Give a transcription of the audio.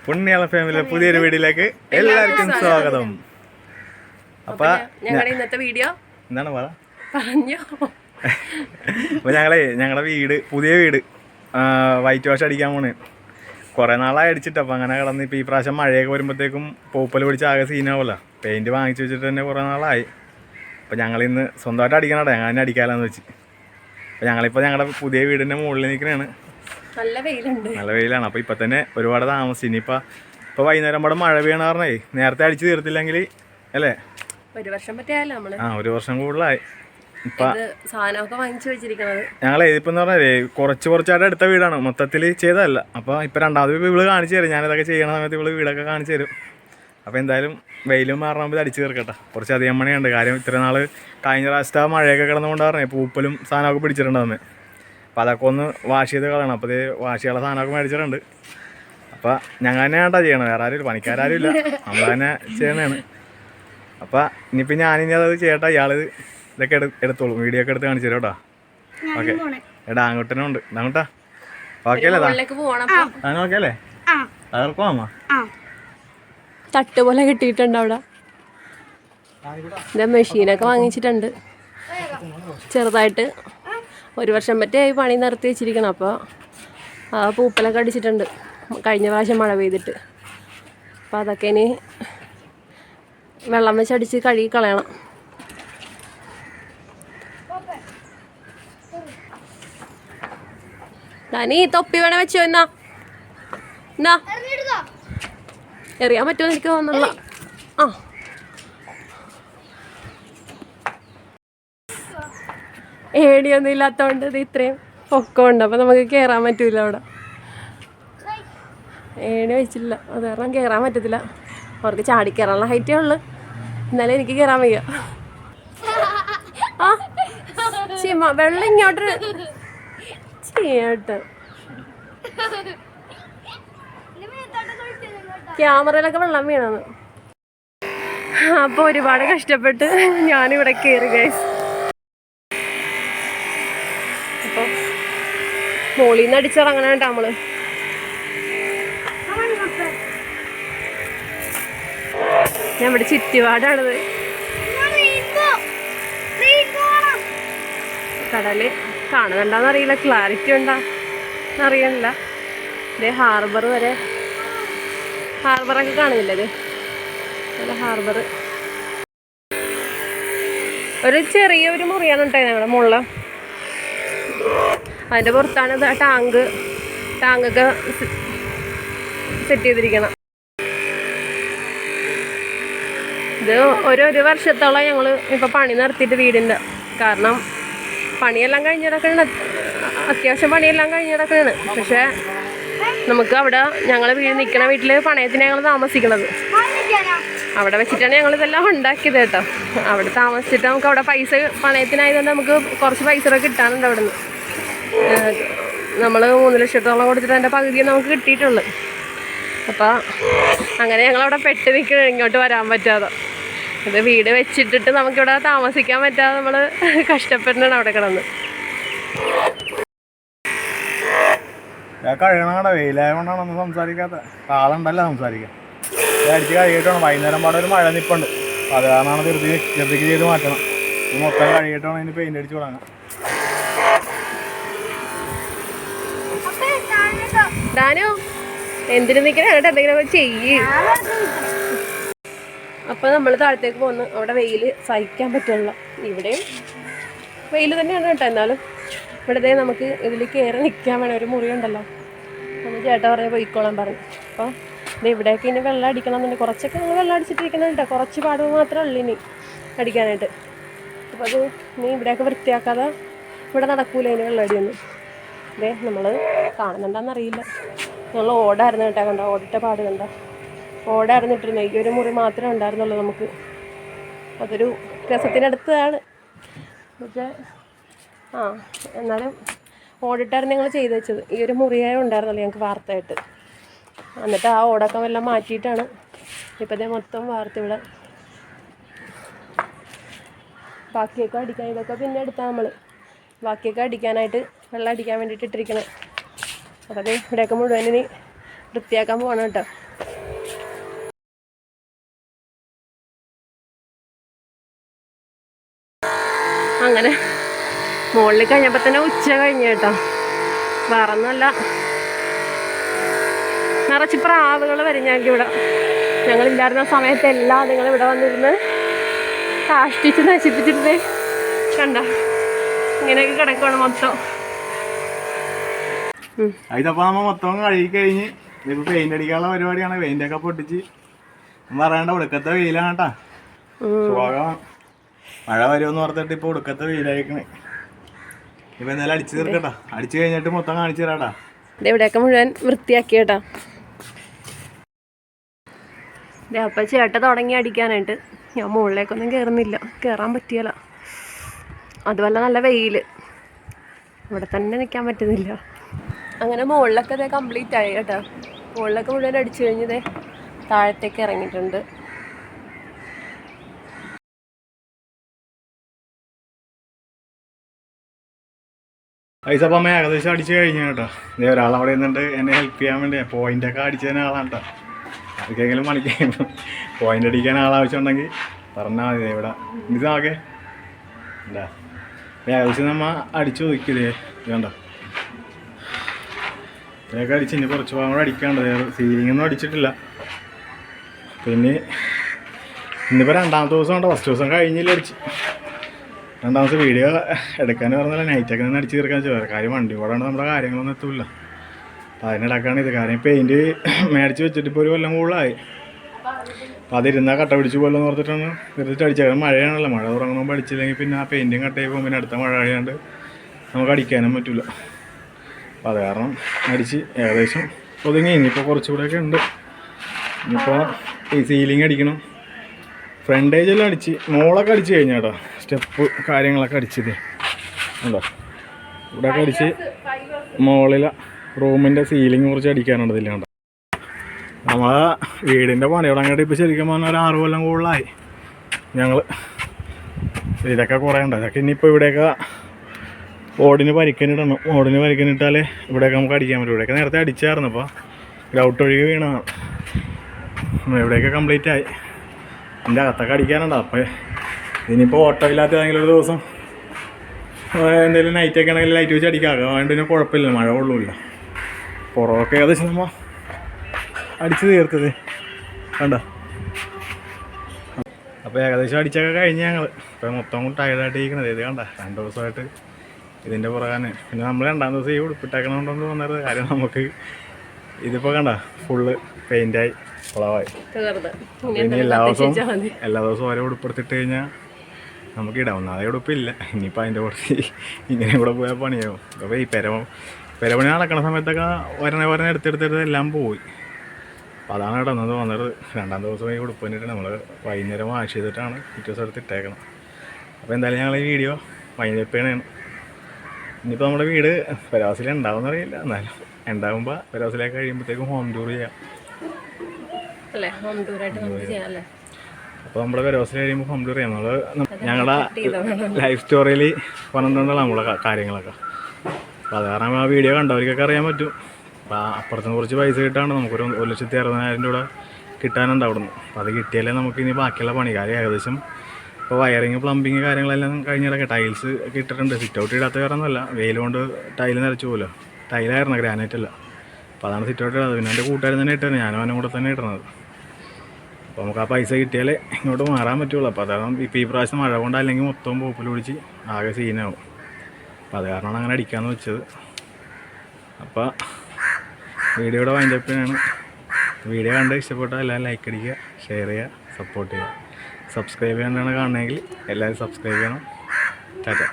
പുണ്യാള ഫാമിലിയിലെ പുതിയൊരു വീഡിയോയിലേക്ക് എല്ലാവർക്കും സ്വാഗതം. അപ്പൊ ഇന്നത്തെ വീഡിയോ എന്താണ് പറഞ്ഞു. അപ്പൊ ഞങ്ങളുടെ വീട്, പുതിയ വീട് വൈറ്റ് വാഷ് അടിക്കാൻ പോണേ. കുറെ നാളായി അടിച്ചിട്ട്. അപ്പൊ അങ്ങനെ കിടന്ന് ഇപ്പൊ ഈ പ്രാവശ്യം മഴയൊക്കെ വരുമ്പോഴത്തേക്കും പൂപ്പൽ പിടിച്ച് ആകെ സീനാവല്ലോ. പെയിന്റ് വാങ്ങിച്ചു വെച്ചിട്ട് തന്നെ കുറെ നാളായി. അപ്പൊ ഞങ്ങളിന്ന് സ്വന്തമായിട്ട് അടിക്കണേ, അങ്ങനെ അടിക്കാലെന്ന് വെച്ച്. അപ്പൊ ഞങ്ങളിപ്പോ ഞങ്ങളുടെ പുതിയ വീടിന്റെ മുകളിൽ നിൽക്കണേണ്. നല്ല വെയിലാണ്. അപ്പോൾ ഇപ്പം തന്നെ ഒരുപാട് താമസിച്ചു. ഇനിയിപ്പോൾ വൈകുന്നേരം ഇവിടെ മഴ വീണ പറഞ്ഞേ നേരത്തെ അടിച്ച് തീർത്തില്ലെങ്കിൽ അല്ലേ ഒരു വർഷം പറ്റിയാലോ നമ്മള്. ഒരു വർഷം കൂടുതലായി. ഇപ്പം സാധനമൊക്കെ വാങ്ങിച്ചു വെച്ചിരിക്കുന്നത് ഞങ്ങളെ ഇതിപ്പോൾ എന്ന് പറഞ്ഞാലേ കുറച്ചായിട്ട് എടുത്ത വീടാണ്, മൊത്തത്തിൽ ചെയ്തതല്ല. അപ്പോൾ ഇപ്പം രണ്ടാമത് ഇവള് കാണിച്ചു തരും. ഞാനിതൊക്കെ ചെയ്യണ സമയത്ത് ഇവള് വീടൊക്കെ കാണിച്ചു തരും. അപ്പോൾ എന്തായാലും വെയിലും മാറണമെങ്കിൽ അടിച്ച് തീർക്കട്ടെ. കുറച്ച് അധികം പണിയുണ്ട്. കാര്യം ഇത്ര നാൾ കഴിഞ്ഞ പ്രാവശ്യത്തെ മഴയൊക്കെ കിടന്നുകൊണ്ട് പറഞ്ഞേ പൂപ്പലും സാധനമൊക്കെ പിടിച്ചിട്ടുണ്ടെന്ന്. അപ്പോൾ അതൊക്കെ ഒന്ന് വാഷ് ചെയ്ത് കളയണം. അപ്പോൾ ഇത് വാഷ് ചെയ്യാനുള്ള സാധനമൊക്കെ മേടിച്ചിട്ടുണ്ട്. അപ്പോൾ ഞങ്ങൾ തന്നെയാണ്ടാ ചെയ്യണം, വേറെ ആരും പണിക്കാരും ഇല്ല, നമ്മൾ തന്നെ ചെയ്യണതാണ്. അപ്പോൾ ഇനിയിപ്പോൾ ഞാനിനി അത് ചെയ്യട്ടെ. ഇയാൾ ഇതൊക്കെ എടുത്തോളൂ, വീഡിയോ ഒക്കെ എടുത്ത് കാണിച്ചു തരും കേട്ടോ. ഓക്കെ എടാ അങ്ങോട്ടന്നെ ഉണ്ട് അങ്ങോട്ടാ. ഓക്കെ അല്ലേ താൻ ഓക്കെ അല്ലേ? അതൊക്കെ അമ്മ തട്ട് പോലെ കിട്ടിയിട്ടുണ്ട് അവിടെ. ഇതാ മെഷീനൊക്കെ വാങ്ങിച്ചിട്ടുണ്ട് ചെറുതായിട്ട്. ഒരു വർഷം പറ്റിയായി പണി നിർത്തി വെച്ചിരിക്കണം. അപ്പോൾ ആ പൂപ്പലൊക്കെ അടിച്ചിട്ടുണ്ട് കഴിഞ്ഞ പ്രാവശ്യം മഴ പെയ്തിട്ട്. അപ്പോൾ അതൊക്കെ ഇനി വെള്ളം വെച്ച് അടിച്ച് കഴുകി കളയണം. ഞാനീ തൊപ്പി വേണേ വെച്ചോ. എന്നാ എറിയാൻ പറ്റുമോ എനിക്ക് തോന്നുന്നില്ല. ഏടിയൊന്നും ഇല്ലാത്തതുകൊണ്ട് ഇത് ഇത്രയും പൊക്കമുണ്ട്. അപ്പോൾ നമുക്ക് കയറാൻ പറ്റൂല. അവിടെ ഏണി വെച്ചില്ല, അത് കാരണം കയറാൻ പറ്റത്തില്ല. അവർക്ക് ചാടിക്കയറാനുള്ള ഹൈറ്റേ ഉള്ളു, എന്നാലും എനിക്ക് കയറാൻ വയ്യ. ചീമ വെള്ളം ഇങ്ങോട്ട് ചെയ്യട്ടെ. ക്യാമറയിലൊക്കെ വെള്ളം വീണെന്ന്. അപ്പോൾ ഒരുപാട് കഷ്ടപ്പെട്ട് ഞാനിവിടെ കയറി ഗൈസ്. അപ്പോൾ മോളിൽ നിന്ന് അടിച്ചിറങ്ങണ കേട്ടോ നമ്മള്. നമ്മുടെ ചുറ്റുപാടാണിത്. കടല് കാണുന്നുണ്ടോന്ന് അറിയില്ല, ക്ലാരിറ്റി ഉണ്ടോ എന്നറിയണില്ല. ഇതേ ഹാർബർ വരെ, ഹാർബറൊക്കെ കാണുന്നില്ല. ഇത് നല്ല ഹാർബർ. ഒരു ചെറിയൊരു മുറിയാണ് ഉണ്ടായത് നമ്മുടെ മുകളിൽ. അതിൻ്റെ പുറത്താണ് ടാങ്കൊക്കെ സെറ്റ് ചെയ്തിരിക്കണം. ഇത് ഒരു വർഷത്തോളം ഞങ്ങൾ ഇപ്പോൾ പണി നിർത്തിയിട്ട് വീടിൻ്റെ. കാരണം പണിയെല്ലാം കഴിഞ്ഞിടക്കാണ്, അത്യാവശ്യം പണിയെല്ലാം കഴിഞ്ഞിടക്കാണ്. പക്ഷേ നമുക്ക് അവിടെ ഞങ്ങൾ നിൽക്കണ വീട്ടിൽ പണയത്തിന് ഞങ്ങൾ താമസിക്കണത്. അവിടെ വെച്ചിട്ടാണ് ഞങ്ങളിതെല്ലാം ഉണ്ടാക്കിയത് കേട്ടോ. അവിടെ താമസിച്ചിട്ട് നമുക്ക് അവിടെ പൈസ പണയത്തിനായതുകൊണ്ട് നമുക്ക് കുറച്ച് പൈസ കിട്ടാനുണ്ട് അവിടെ നിന്ന്. നമ്മൾ 3 ലക്ഷത്തോളം കൊടുത്തിട്ട് അതിൻ്റെ പകുതിയെ നമുക്ക് കിട്ടിയിട്ടുള്ളു. അപ്പോൾ അങ്ങനെ ഞങ്ങളവിടെ പെട്ട് നിൽക്കുക, ഇങ്ങോട്ട് വരാൻ പറ്റാതെ. ഇത് വീട് വെച്ചിട്ടിട്ട് നമുക്കിവിടെ താമസിക്കാൻ പറ്റാതെ നമ്മൾ കഷ്ടപ്പെട്ടാണ് അവിടെ കിടന്ന്. കഴുകണ വെയിലായതുകൊണ്ടാണ് ഒന്നും സംസാരിക്കാത്ത. കാളുണ്ടല്ലോ സംസാരിക്കാൻ. അടിച്ച് കഴുകിയിട്ടാണ്. വൈകുന്നേരം പാടെ ഒരു മഴ നിൽപ്പുണ്ട്. അത് കാരണമാണ് ധൃതിക്ക് ചെയ്ത് മാറ്റണം. മൊത്തം കഴുകിയിട്ടാണ് അതിന് പെയിന്റ് അടിച്ച് തുടങ്ങാം. ഡാനോ എന്തിനു നിൽക്കണ കേട്ടോ, എന്തെങ്കിലും ചെയ്യ്. അപ്പോൾ നമ്മൾ താഴത്തേക്ക് പോന്ന്. അവിടെ വെയിൽ സഹിക്കാൻ പറ്റുള്ള. ഇവിടെയും വെയിൽ തന്നെയാണ് കേട്ടോ. എന്നാലും ഇവിടത്തെ നമുക്ക് ഇതിൽ കയറി നിൽക്കാൻ വേണം. ഒരു മുറി ഉണ്ടല്ലോ, നമ്മൾ ചേട്ടാ പറയാൻ പോയിക്കോളാൻ പറഞ്ഞു. അപ്പോൾ ഇത് ഇവിടെയൊക്കെ ഇനി വെള്ളം അടിക്കണം എന്നുണ്ട്. കുറച്ചൊക്കെ നമ്മൾ വെള്ളം അടിച്ചിട്ടിരിക്കണം കേട്ടോ. കുറച്ച് പാട് മാത്രമേ ഉള്ളൂ ഇനി അടിക്കാനായിട്ട്. അപ്പോൾ അത് ഇനി ഇവിടെയൊക്കെ വൃത്തിയാക്കാതെ ഇവിടെ നടക്കൂല ഇനി വെള്ളം അടിയൊന്നും. ഇതേ നമ്മൾ കാണുന്നുണ്ടെന്നറിയില്ല. ഞങ്ങൾ ഓടായിരുന്നു കേട്ടോ. കണ്ടോ ഓടിട്ട പാട് കണ്ടോ, ഓടായിരുന്നു ഇട്ടിരുന്നത്. ഈ ഒരു മുറി മാത്രമേ ഉണ്ടായിരുന്നുള്ളൂ നമുക്ക്. അതൊരു രസത്തിനടുത്താണ്. പക്ഷേ എന്നാലും ഓടിട്ടായിരുന്നു ഞങ്ങൾ ചെയ്ത് വെച്ചത്. ഈ ഒരു മുറിയായി ഉണ്ടായിരുന്നല്ലോ ഞങ്ങൾക്ക് വാർത്തയായിട്ട്. എന്നിട്ട് ആ ഓടക്കം എല്ലാം മാറ്റിയിട്ടാണ് ഇപ്പോഴത്തെ മൊത്തം വാർത്ത ഇവിടെ. ബാക്കിയൊക്കെ അടിക്കാൻ ഇതൊക്കെ പിന്നെ എടുത്താൽ നമ്മൾ ബാക്കിയൊക്കെ അടിക്കാനായിട്ട് വെള്ളം അടിക്കാൻ വേണ്ടിയിട്ട് ഇട്ടിരിക്കണം. അപ്പോൾ അത് ഇവിടെയൊക്കെ മുഴുവൻ ഇനി വൃത്തിയാക്കാൻ പോകണം കേട്ടോ. അങ്ങനെ മുകളിൽ കഴിഞ്ഞപ്പോൾ തന്നെ ഉച്ച കഴിഞ്ഞു കേട്ടോ. വേറൊന്നുമല്ല, നിറച്ച് പ്രാവുകൾ വരും ഞങ്ങൾക്ക് ഇവിടെ. ഞങ്ങളില്ലായിരുന്ന സമയത്ത് എല്ലാ നിങ്ങൾ ഇവിടെ വന്നിരുന്ന് കാഷ്ടിച്ച് നശിപ്പിച്ചിരുന്നേ. കണ്ട ഇങ്ങനെയൊക്കെ കിടക്കുവാണ് മൊത്തം. അതിപ്പോ നമ്മ മൊത്തം കഴുകി കഴിഞ്ഞ് ഇപ്പൊ പെയിന്റ് അടിക്കാനുള്ള പരിപാടിയാണ്. പെയിന്റ് ഒക്കെ പൊട്ടിച്ച് പറയണ്ട ഒടുക്കത്തെ വെയിലാണ് കേട്ടാ. സുഖം മഴ വരുമെന്ന് പറഞ്ഞിട്ട് ഇപ്പൊ ഒടുക്കത്തെ വെയിലായിക്കണേ. ഇപ്പൊ എന്തായാലും അടിച്ചു തീർക്കട്ടാ. അടിച്ചു കഴിഞ്ഞിട്ട് മൊത്തം കാണിച്ചു തരാട്ടാ. ഇവിടെയൊക്കെ മുഴുവൻ വൃത്തിയാക്കിയേട്ടാ. അപ്പൊ ചേട്ട തുടങ്ങി അടിക്കാനായിട്ട്. ഞാൻ മുകളിലേക്കൊന്നും കയറുന്നില്ല, കയറാൻ പറ്റിയല്ല. അതുപോലെ നല്ല വെയിൽ, ഇവിടെ തന്നെ നിൽക്കാൻ പറ്റുന്നില്ല. അങ്ങനെ മുകളിലൊക്കെ ഇതേ കംപ്ലീറ്റ് ആയി കേട്ടോ. മുകളിലൊക്കെ മുഴുവൻ അടിച്ചു കഴിഞ്ഞതേ താഴത്തേക്ക് ഇറങ്ങിയിട്ടുണ്ട്. ഐസപ്പം അമ്മ ഏകദേശം അടിച്ചു കഴിഞ്ഞു കേട്ടോ. ഇതേ ഒരാളവിടെ നിന്നുണ്ട് എന്നെ ഹെൽപ്പ് ചെയ്യാൻ വേണ്ടി. പോയിൻ്റൊക്കെ അടിച്ചതിന് ആളാണ് കേട്ടോ. ആർക്കെങ്കിലും പണിക്ക് പോയിൻ്റ് അടിക്കാൻ ആളാവശ്യമുണ്ടെങ്കിൽ പറഞ്ഞാൽ മതി. ഇവിടെ ഇത് ആകെ എന്താ ഏകദേശം നമ്മ അടിച്ചു ഒതുക്കിയതേ വേണ്ട. ഇതൊക്കെ അടിച്ച് ഇനി കുറച്ച് ഭാഗം കൂടെ അടിക്കാണ്ട്. സീലിംഗ് ഒന്നും അടിച്ചിട്ടില്ല. പിന്നെ ഇന്നിപ്പോൾ രണ്ടാമത്തെ ദിവസം ഉണ്ട്. ഫസ്റ്റ് ദിവസം കഴിഞ്ഞില്ല അടിച്ച്. രണ്ടാമത്തെ വീഡിയോ എടുക്കാൻ പറഞ്ഞാൽ നൈറ്റൊക്കെ നിന്ന് അടിച്ച് തീർക്കാൻ ചോദിച്ചു. കാര്യം വണ്ടി കൂടാണ്ട് നമ്മുടെ കാര്യങ്ങളൊന്നും എത്തില്ല. അപ്പോൾ അതിനിടക്കാണ് ഇത്. കാര്യം പെയിൻറ്റ് മേടിച്ച് വെച്ചിട്ട് ഇപ്പോൾ ഒരു കൊല്ലം കൂടുതലായി. അപ്പോൾ അതിരുന്നാൽ കട്ട പിടിച്ച് പോലെ ഓർത്തിട്ടാണ് വെറുതെ അടിച്ചേക്കാം. മഴയാണല്ലോ, മഴ തുടങ്ങുമ്പോൾ അടിച്ചില്ലെങ്കിൽ പിന്നെ ആ പെയിൻറ്റും കട്ടയായി പോകുമ്പോൾ പിന്നെ അടുത്ത മഴ കഴിയാണ്ട് നമുക്ക് അടിക്കാനും പറ്റില്ല. അപ്പോൾ അത് കാരണം അടിച്ച് ഏകദേശം ഒതുങ്ങി. ഇനിയിപ്പോൾ കുറച്ചുകൂടെയൊക്കെ ഉണ്ട്. ഇനിയിപ്പോൾ ഈ സീലിംഗ് അടിക്കണം. ഫ്രണ്ടേജെല്ലാം അടിച്ച് മോളൊക്കെ അടിച്ച് കഴിഞ്ഞാൽ കേട്ടോ. സ്റ്റെപ്പ് കാര്യങ്ങളൊക്കെ അടിച്ചത് ഉണ്ടോ. ഇവിടെയൊക്കെ അടിച്ച് മോളിലെ റൂമിൻ്റെ സീലിംഗ് കുറച്ച് അടിക്കാനുണ്ട്. ഇതില്ലാണ്ട് നമ്മളെ വീടിൻ്റെ പണി തുടങ്ങിയിട്ട് ഇപ്പോൾ ശരിക്കും പറഞ്ഞാൽ ഒരു 6 കൊല്ലം കൂടുതലായി. ഞങ്ങൾ ഇതൊക്കെ കുറേ ഉണ്ട്. ഇതൊക്കെ ഇനിയിപ്പോൾ ഇവിടെയൊക്കെ ഓടിന് പരിക്കനിടണം. ഓടിന് പരിക്കനിട്ടാലേ ഇവിടെയൊക്കെ നമുക്ക് അടിക്കാൻ പറ്റും. ഇവിടെയൊക്കെ നേരത്തെ അടിച്ചായിരുന്നു. അപ്പോൾ ഗ്രൗട്ട് ഒഴുകി വീണതാണ്. ഇവിടെയൊക്കെ കംപ്ലീറ്റ് ആയി. എൻ്റെ അകത്തൊക്കെ അടിക്കാനുണ്ടോ. അപ്പോൾ ഇനിയിപ്പോൾ ഓട്ടോ ഇല്ലാത്ത ഏതെങ്കിലും ഒരു ദിവസം എന്തെങ്കിലും നൈറ്റൊക്കെ ആണെങ്കിൽ ലൈറ്റ് വെച്ച് അടിക്കാം. അതുകൊണ്ട് പിന്നെ കുഴപ്പമില്ല, മഴ കൊള്ളില്ല. പുറമൊക്കെ ഏകദേശം നമ്മൾ അടിച്ച് തീർത്തത് കണ്ടോ. അപ്പോൾ ഏകദേശം അടിച്ചൊക്കെ കഴിഞ്ഞ് ഞങ്ങൾ ഇപ്പോൾ മൊത്തം ടയർഡായിട്ട് ഇരിക്കണത്. ഇത് കണ്ട 2 ദിവസമായിട്ട് ഇതിൻ്റെ പുറകാന്. പിന്നെ നമ്മൾ 2ാം ദിവസം ഈ ഉടുപ്പിട്ടേക്കണമെന്ന് തോന്നരുത്. കാര്യം നമുക്ക് ഇതിപ്പോൾ കണ്ട ഫുള്ള് പെയിൻ്റായി കുളമായി. ഇനി എല്ലാ ദിവസവും ഓരോ ഉടുപ്പെടുത്തിട്ട് കഴിഞ്ഞാൽ നമുക്ക് ഇടാം. ഒന്നാതെ ഉടുപ്പില്ല. ഇനിയിപ്പോൾ അതിൻ്റെ കുറച്ച് ഇങ്ങനെ കൂടെ പോയാൽ പണിയാവും. അപ്പോൾ ഈ പെരപണി നടക്കുന്ന സമയത്തൊക്കെ ഒരെണ്ണം എടുത്തെടുത്തെടുത്ത് എല്ലാം പോയി. അപ്പോൾ അതാണ് ഇടുന്നത് വന്നത്. 2ാം ദിവസം ഈ ഉടുപ്പ് വേണ്ടിയിട്ട് നമ്മൾ വൈകുന്നേരം വാഷ് ചെയ്തിട്ടാണ് പിറ്റേ ദിവസം എടുത്തിട്ടേക്കണം. അപ്പോൾ എന്തായാലും ഞങ്ങൾ ഈ വീഡിയോ വൈകുന്നേരപ്പേണാണ്. ഇനിയിപ്പോൾ നമ്മുടെ വീട് പെരാസിൽ ഉണ്ടാവുമെന്ന് അറിയില്ല. എന്നാലും ഉണ്ടാകുമ്പോൾ പെരാസിലേക്ക് കഴിയുമ്പോഴത്തേക്കും ഹോം ടൂർ ചെയ്യാം. അപ്പോൾ നമ്മുടെ പെരാസിൽ കഴിയുമ്പോൾ ഹോം ടൂർ ചെയ്യാം. ഞങ്ങളുടെ ലൈഫ് സ്റ്റോറിയിൽ പറഞ്ഞിട്ടുണ്ടല്ലോ നമ്മളെ കാര്യങ്ങളൊക്കെ. അപ്പോൾ അത് കാരണം ആ വീഡിയോ കണ്ടവർക്കൊക്കെ അറിയാൻ പറ്റും. അപ്പോൾ അപ്പുറത്തുനിന്ന് കുറച്ച് പൈസ കിട്ടാണ്ട് നമുക്കൊരു 1,60,000 രൂപ കിട്ടാനുണ്ട് അവിടെ നിന്ന്. അപ്പോൾ അത് കിട്ടിയാലേ നമുക്ക് ഇനി ബാക്കിയുള്ള പണിക്കാർ ഏകദേശം ഇപ്പോൾ വയറിങ് പ്ലംബിങ് കാര്യങ്ങളെല്ലാം കഴിഞ്ഞിടക്കെ ടൈൽസ് ഒക്കെ ഇട്ടിട്ടുണ്ട്. സിറ്റ് ഔട്ട് ഇടാത്ത കാരണമല്ല, വെയിൽ കൊണ്ട് ടൈൽ നിറച്ചു പോലോ. ടൈലായിരുന്നു, ഗ്രാനൈറ്റ് അല്ല. അപ്പോൾ അതാണ് സിറ്റ് ഔട്ട് ഇടാത്തത്. പിന്നെ എൻ്റെ കൂട്ടുകാരൻ തന്നെ ഇട്ടാണ്, ഞാനും അവനും കൂടെ തന്നെ ഇടുന്നത്. അപ്പോൾ നമുക്ക് ആ പൈസ കിട്ടിയാലേ ഇങ്ങോട്ട് മാറാൻ പറ്റുള്ളൂ. അപ്പോൾ അതാണ് ഇപ്പോൾ ഈ പ്രാവശ്യം മഴ കൊണ്ട് അല്ലെങ്കിൽ മൊത്തം പോപ്പിൽ പിടിച്ച് ആകെ സീനാവും. അപ്പോൾ അത് കാരണമാണ് അങ്ങനെ അടിക്കാമെന്ന് വെച്ചത്. അപ്പോൾ വീഡിയോയുടെ വൈൻഡപ്പിനാണ്. വീഡിയോ കണ്ട് ഇഷ്ടപ്പെട്ടാൽ എല്ലാവരും ലൈക്ക് അടിക്കുക, ഷെയർ ചെയ്യുക, സപ്പോർട്ട് ചെയ്യുക. സബ്സ്ക്രൈബ് ചെയ്യാണ്ടാണ് കാണണമെങ്കിൽ എല്ലാവരും സബ്സ്ക്രൈബ് ചെയ്യണം. ടാറ്റ.